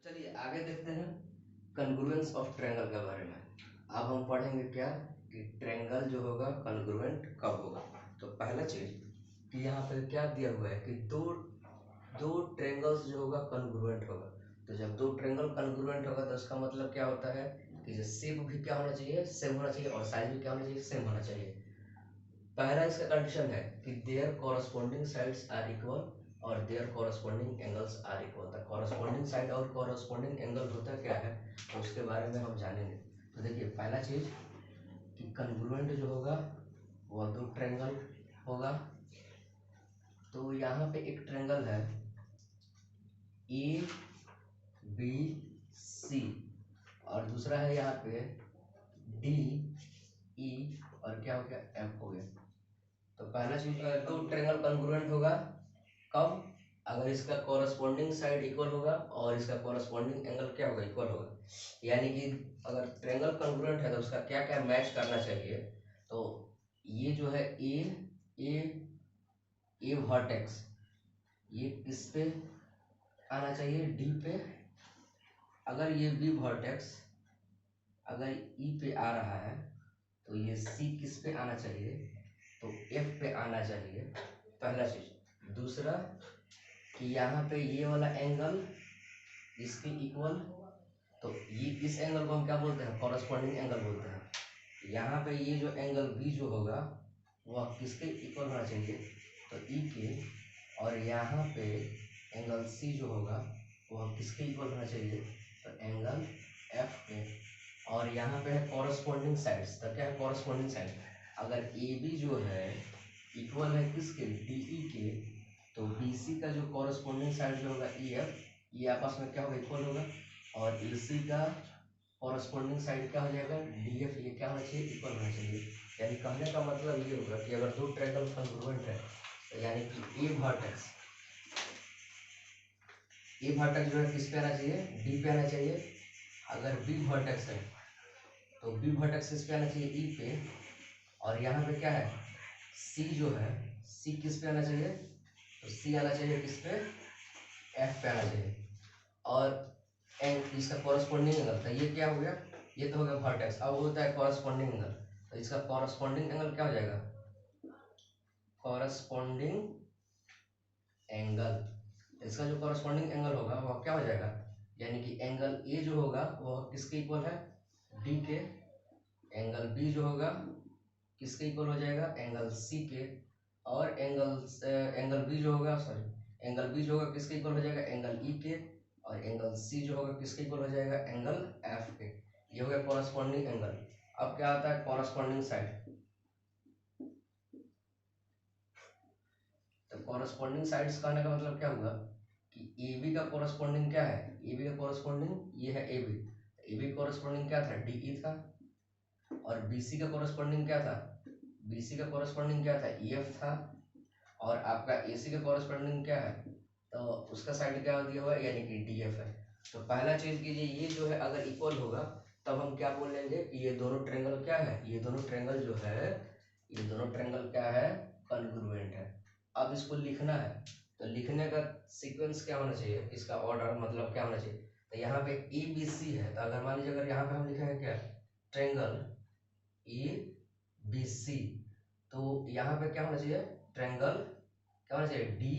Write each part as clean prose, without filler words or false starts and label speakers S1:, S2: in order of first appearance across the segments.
S1: चलिए आगे देखते हैं कन्ग्रुएंस ऑफ ट्रायंगल के बारे में। अब हम पढ़ेंगे क्या कि ट्रायंगल जो होगा कन्ग्रुएंट कब होगा। तो पहला चीज कि यहाँ पे क्या दिया हुआ है कि दो दो ट्रायंगल्स जो होगा कन्ग्रुएंट होगा। तो जब दो ट्रायंगल कन्ग्रुएंट होगा तो उसका मतलब क्या होता है कि जो शेप भी क्या होना चाहिए, सेम होना चाहिए, और साइज भी क्या होना चाहिए, सेम होना चाहिए। पहला इसका कंडीशन है कि their corresponding sides are equal और their corresponding angles are equal. तो कॉरस्पॉन्डिंग साइड और कॉरस्पॉन्डिंग एंगल होता क्या है तो उसके बारे में हम जानेंगे। तो देखिए पहला चीज कि कन्ग्रुएंट जो होगा वह दो ट्रायंगल होगा। तो यहाँ पे एक ट्रायंगल है ए बी सी और दूसरा है यहाँ पे डी ई और क्या हो गया, एफ हो गया। तो पहला चीज दो ट्रायंगल कन्ग्रुएंट होगा कब, अगर इसका कॉरस्पॉन्डिंग साइड इक्वल होगा और इसका कॉरस्पॉन्डिंग एंगल क्या होगा, इक्वल होगा। यानी कि अगर ट्रायंगल कन्ग्रुएंट है तो उसका क्या क्या मैच करना चाहिए। तो ये जो है ए ए वर्टेक्स ये किस पे आना चाहिए, डी पे। अगर ये बी वर्टेक्स अगर ई पे आ रहा है तो ये सी किस पे आना चाहिए, तो एफ पे आना चाहिए, पहला चीज। दूसरा कि यहाँ पे ये वाला एंगल इसके इक्वल, तो ये इस एंगल को हम क्या बोलते हैं, कॉरस्पॉन्डिंग एंगल बोलते हैं। यहाँ पे ये जो एंगल बी जो होगा वह किसके इक्वल होना चाहिए, तो ई के। और यहाँ पे एंगल सी जो होगा वह किसके इक्वल होना चाहिए, तो एंगल एफ के। और यहाँ पे है कॉरस्पॉन्डिंग साइड्स। तो क्या है कॉरस्पॉन्डिंग साइड, अगर ए बी जो है इक्वल है किसके, डी ई के, तो बी सी का जो कॉरस्पॉन्डिंग साइड जो होगा ई एफ, ये आपस में क्या होगा, इक्वल होगा। और ए सी का कॉरस्पॉन्डिंग साइड क्या हो जाएगा, डी एफ, ये क्या होना चाहिए, इक्वल होना चाहिए। यानी कहने का मतलब ये होगा कि अगर दो ट्रायंगल कन्ग्रुएंट है तो यानी कि ए वर्टेक्स जो है किस पे आना चाहिए, डी पे आना चाहिए। अगर बी वर्टेक्स है तो बी वर्टेक्स किस पे आना चाहिए, ई पे। और यहाँ पे क्या है, सी जो है, सी किस पे आना चाहिए, तो सी आना चाहिए किस पे, एफ पे आना चाहिए। और इसका कॉरस्पॉन्डिंग एंगल था, ये क्या हो गया, ये तो हो गया वर्टेक्स। अब होता है कॉरस्पॉन्डिंग एंगल। तो इसका कॉरस्पॉन्डिंग एंगल क्या हो जाएगा, कॉरस्पॉन्डिंग एंगल, इसका जो कॉरस्पॉन्डिंग एंगल होगा वह क्या हो जाएगा, यानी कि एंगल ए जो होगा वह किसके इक्वल है, डी के। एंगल बी जो होगा किसके इक्वल हो जाएगा, एंगल सी के। और एंगल बी जो होगा, सॉरी, एंगल बी जो होगा किसके इक्वल हो जाएगा, एंगल ई के। और एंगल सी जो होगा किसके इक्वल हो जाएगा, एंगल एफ के। ये हो गया कॉरस्पॉन्डिंग एंगल। अब क्या आता है कॉरस्पॉन्डिंग साइड। तो कॉरस्पॉन्डिंग साइड्स कहने का मतलब क्या हुआ कि ए बी का कॉरस्पॉन्डिंग क्या है, ए बी का कॉरस्पॉन्डिंग ये है A B. A B corresponding क्या था, डी ई था। और बी सी का कॉरस्पॉन्डिंग क्या था, बी सी का कॉरस्पॉन्डिंग क्या था, ई एफ था। और आपका ए सी का कॉरस्पॉन्डिंग क्या है, तो उसका साइड क्या दिया हुआ है, यानी कि डी एफ है। तो पहला चीज कीजिए, ये जो है अगर इक्वल होगा तब हम क्या बोल लेंगे कि ये दोनों ट्रायंगल क्या है, ये दोनों ट्रायंगल जो है, ये दोनों ट्रायंगल क्या है, कन्ग्रुएंट है। अब इसको लिखना है तो लिखने का सीक्वेंस क्या होना चाहिए, इसका ऑर्डर मतलब क्या होना चाहिए। तो यहाँ पे ए बी सी है, तो अगर मान लीजिए अगर यहाँ पे हम लिखेंगे क्या, ट्रायंगल ए बी सी, तो यहाँ पे क्या होना चाहिए, ट्रायंगल क्या होना चाहिए, डी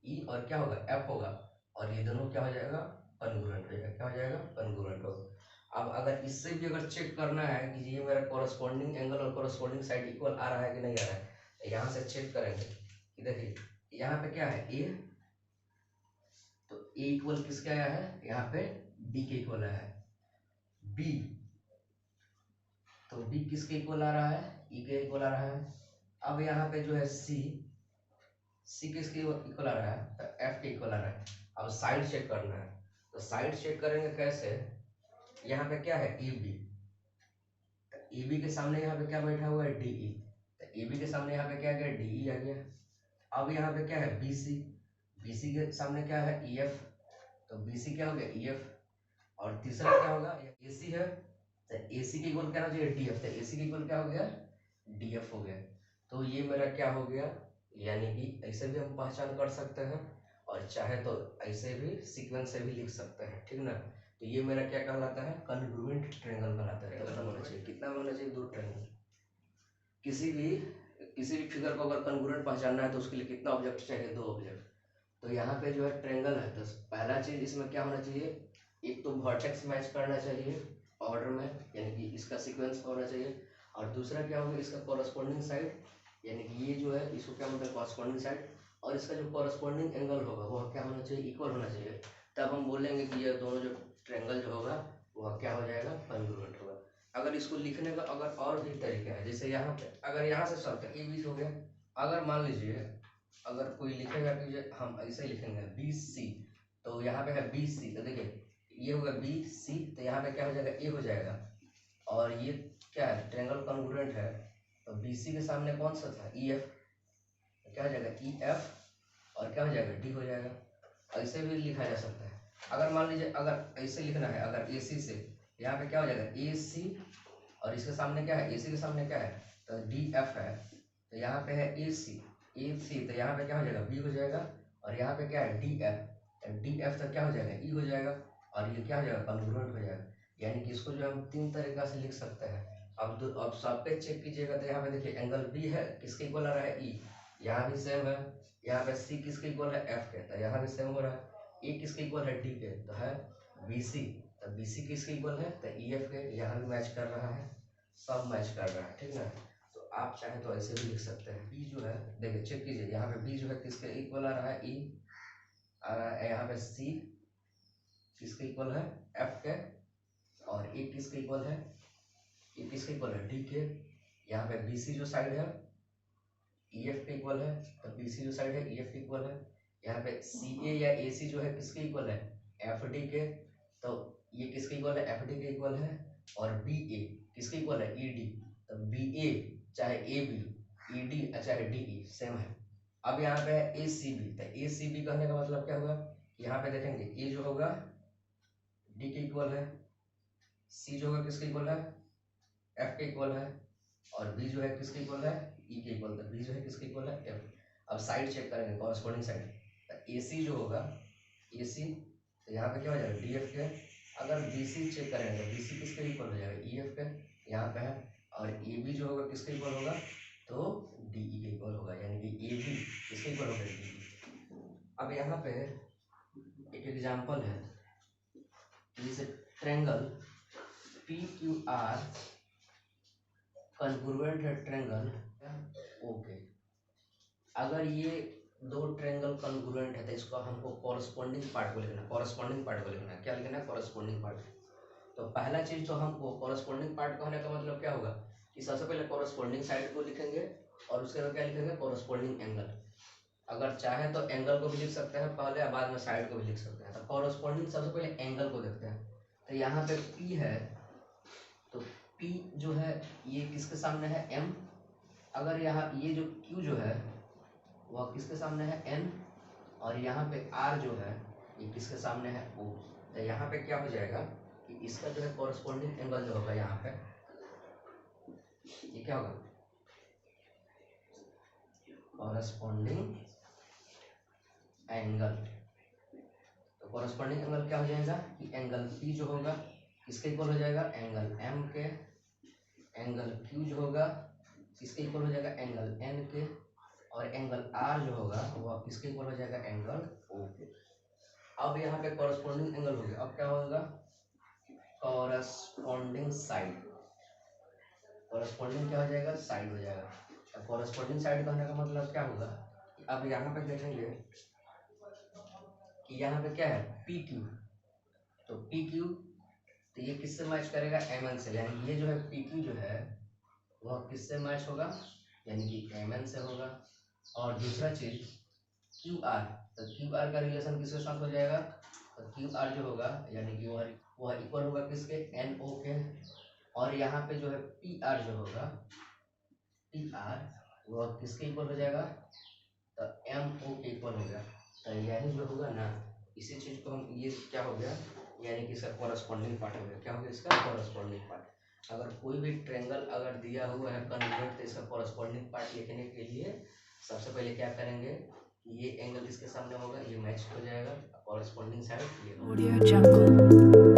S1: ई और क्या होगा, एफ होगा। और ये दोनों क्या हो जाएगा, कन्ग्रुएंट हो जाएगा, क्या हो जाएगा, कन्ग्रुएंट होगा। अब अगर इससे भी अगर चेक करना है कि ये मेरा कॉरस्पॉन्डिंग एंगल और कॉरस्पॉन्डिंग साइड इक्वल आ रहा है कि नहीं आ रहा है, तो यहाँ से चेक करेंगे कि देखिए यहाँ पे क्या है ए, तो ए इक्वल किसके आया है, यहाँ पे डी के इक्वल आया है। बी, तो बी किसके इक्वल आ रहा है, ई के इक्वल आ रहा है। अब यहाँ पे जो है सी किसके इक्वल आ रहा है, तो एफ के इक्वल आ रहा है। अब साइड चेक करना है, तो साइड चेक करेंगे कैसे, यहाँ पे क्या है ए बी, तो ए बी के सामने यहाँ पे क्या बैठा हुआ है, डी ई। तो ए बी के सामने यहाँ पे क्या गया, डी ई आ गया। अब यहाँ पे क्या है बी सी, बी सी के सामने क्या है, ई एफ, तो बी सी क्या हो गया, ई एफ। और तीसरा क्या होगा, ए सी है, तो ए सी के इक्वल क्या होना चाहिए, डी एफ। तो ए सी के इक्वल क्या हो गया, डी एफ हो गया। तो ये मेरा क्या हो गया, यानी कि ऐसे भी हम पहचान कर सकते हैं। और चाहे तो ऐसे भी सीक्वेंस से भी लिख सकते हैं, ठीक ना। तो ये मेरा क्या कहलाता है, कन्ग्रुएंट ट्रायंगल कहलाता है। कितना होना चाहिए, कितना होना चाहिए, 2 ट्रायंगल। किसी भी फिगर को अगर कन्ग्रुएंट पहचानना है तो उसके लिए कितना ऑब्जेक्ट चाहिए, 2 ऑब्जेक्ट। तो यहाँ पे जो है ट्रायंगल है तो पहला चीज इसमें क्या होना चाहिए, एक तो वर्टेक्स मैच करना चाहिए ऑर्डर में, यानी कि इसका सीक्वेंस होना चाहिए। और दूसरा क्या होगा, इसका कॉरस्पॉन्डिंग साइड, यानी कि ये जो है इसको क्या बोलते हैं, कॉरस्पॉन्डिंग साइड। और इसका जो कॉरस्पॉन्डिंग एंगल होगा वह क्या होना चाहिए, इक्वल होना चाहिए। तब हम बोलेंगे कि ये दोनों जो ट्रायंगल जो होगा वह क्या हो जाएगा, कन्ग्रुएंट होगा। अगर इसको लिखने का अगर और भी तरीका है, जैसे यहाँ पे अगर यहाँ से शब्द ए बी हो गया, अगर मान लीजिए अगर कोई लिखेगा कि हम ऐसे लिखेंगे बी सी, तो यहाँ पे है बी सी, तो देखिए ये होगा बी सी, तो यहाँ पे क्या हो जाएगा, ए हो जाएगा। और ये क्या है, ट्रायंगल कॉन्ग्रुएंट है, तो बी सी के सामने कौन सा था, ई एफ, तो क्या हो जाएगा ई एफ, और क्या हो जाएगा, डी हो जाएगा। ऐसे भी लिखा जा सकता है। अगर मान लीजिए अगर ऐसे लिखना है, अगर ए सी से, यहाँ पे क्या हो जाएगा ए सी, और इसके सामने क्या है, ए सी के सामने क्या है, तो डी एफ है, तो यहाँ पे है ए सी, तो यहाँ पे क्या हो जाएगा, बी हो जाएगा। और यहाँ पे क्या है, डी एफ, डी एफ तो क्या हो जाएगा, ई हो जाएगा। और ये क्या हो जाएगा, कन्ग्रुएंट हो जाएगा। यानी कि इसको जो हम 3 तरीका से लिख सकते हैं। अब सब पे चेक कीजिएगा, तो यहाँ पे देखिए एंगल बी है, किसके इक्वल आ रहा है, ई, यहाँ भी सेम है। यहाँ पे सी किसके इक्वल है, एफ के, तो यहाँ भी सेम हो रहा है। ए किसके इक्वल है, डी के, तो है बी सी, तो बी सी किसके इक्वल है, तो ई एफ के, यहाँ भी मैच कर रहा है, सब मैच कर रहा है, ठीक ना। तो आप चाहे तो ऐसे भी लिख सकते हैं। बी जो है, देखिए चेक कीजिए, यहाँ पे बी जो है किसके इक्वल आ रहा है, ई आ रहा है। यहाँ पे सी किसके इक्वल है, एफ के, और ए किसके इक्वल है, ए किसके इक्वल है, डी के। यहाँ पे बी सी जो साइड है ई एफ के इक्वल है, तो बी सी जो साइड है ई एफ के इक्वल है। यहाँ पे सी ए या ए सी जो है किसके इक्वल है, एफ डी के, तो ये किसके इक्वल है, एफ डी के इक्वल है। और बी ए किसके इक्वल है, ई डी, तो बी ए चाहे ए बी, ई डी चाहे डी ई सेम है। अब यहाँ पे है ए सी बी, तो ए सी बी कहने का मतलब क्या होगा, यहाँ पे देखेंगे ए जो होगा डी के इक्वल है, सी जो होगा किसके इक्वल है, एफ के इक्वल है, और बी जो है किसके इक्वल है, ई के इक्वल है। बी जो है किसके इक्वल है, एफ। अब साइड चेक करेंगे, कॉरस्पॉन्डिंग साइड, ए सी जो होगा ए सी, तो यहाँ पे क्या हो जाएगा, डी एफ के। अगर बी सी चेक करेंगे तो बी सी किसके इक्वल हो जाएगा, ई एफ के, यहाँ पे है। और ए बी जो होगा किसके इक्वल होगा, तो डी ई के इक्वल होगा, यानी कि ए बी किसके इक्वल होगा, डी ई। अब यहाँ पे एक एग्जाम्पल है, जैसे triangle P Q R congruent है ट्रायंगल ओके। अगर ये 2 ट्रायंगल कन्ग्रुएंट है तो इसको हमको कॉरस्पॉन्डिंग पार्ट को लिखना है, कॉरस्पॉन्डिंग पार्ट को लिखना है। क्या लिखना है, कॉरस्पॉन्डिंग पार्ट। तो पहला चीज तो हमको कॉरस्पॉन्डिंग पार्ट कहने का मतलब क्या होगा कि सबसे पहले कॉरस्पॉन्डिंग साइड को लिखेंगे, और उसके बाद क्या लिखेंगे, कॉरस्पॉन्डिंग एंगल। अगर चाहे तो एंगल को भी लिख सकते हैं पहले, बाद में साइड को भी लिख सकते हैं। तो कॉरस्पॉन्डिंग सबसे पहले एंगल को देखते हैं। तो यहाँ पे P है, तो P जो है ये किसके सामने है, M। अगर यहाँ ये जो Q जो है वह किसके सामने है, N। और यहाँ पे R जो है ये किसके सामने है, O। तो यहाँ पे क्या हो जाएगा कि इसका जो है कॉरस्पॉन्डिंग एंगल जो होगा यहाँ पे ये क्या होगा, कॉरस्पॉन्डिंग एंगल। तो कॉरस्पॉन्डिंग एंगल क्या हो जाएगा कि एंगल P जो होगा किसके इक्वल हो जाएगा, एंगल M के। एंगल Q जो होगा किसके इक्वल हो जाएगा, एंगल N के। और एंगल R जो होगा वह किसके इक्वल हो जाएगा, एंगल O के। अब यहाँ पे कॉरस्पॉन्डिंग एंगल हो गया, अब क्या होगा, कॉरस्पॉन्डिंग साइड। कॉरस्पॉन्डिंग क्या हो जाएगा, साइड हो जाएगा। कॉरस्पॉन्डिंग साइड कहने का मतलब क्या होगा कि अब यहाँ पे देखेंगे कि यहाँ पे क्या है, पी क्यू। तो पी क्यू तो ये किससे मैच करेगा, एम एन से, यानी ये जो है पी क्यू जो है वह किससे मैच होगा, यानी कि एम एन से होगा। और दूसरा चीज क्यू आर, तो क्यू आर का रिलेशन किसके साथ हो जाएगा, तो क्यू आर जो होगा यानी कि वह इक्वल होगा किसके, एन ओ के। और यहाँ पे जो है पी आर जो होगा, पी आर वह किसके इक्वल हो जाएगा, तो एम ओ के इक्वल हो गया। तो यही जो होगा ना, इसी चीज को हम, ये क्या हो गया, यानी कि इसका कॉरस्पॉन्डिंग पार्ट हो गया। क्या हो गया, इसका कॉरस्पॉन्डिंग पार्ट। अगर कोई भी ट्रायंगल अगर दिया हुआ है कन्वर्ट, तो इसका कॉरस्पॉन्डिंग पार्ट लिखने के लिए सबसे पहले क्या करेंगे ये एंगल इसके सामने होगा, ये मैच हो जाएगा, कॉरेस्पॉन्डिंग साइड ये
S2: Audio Jungle.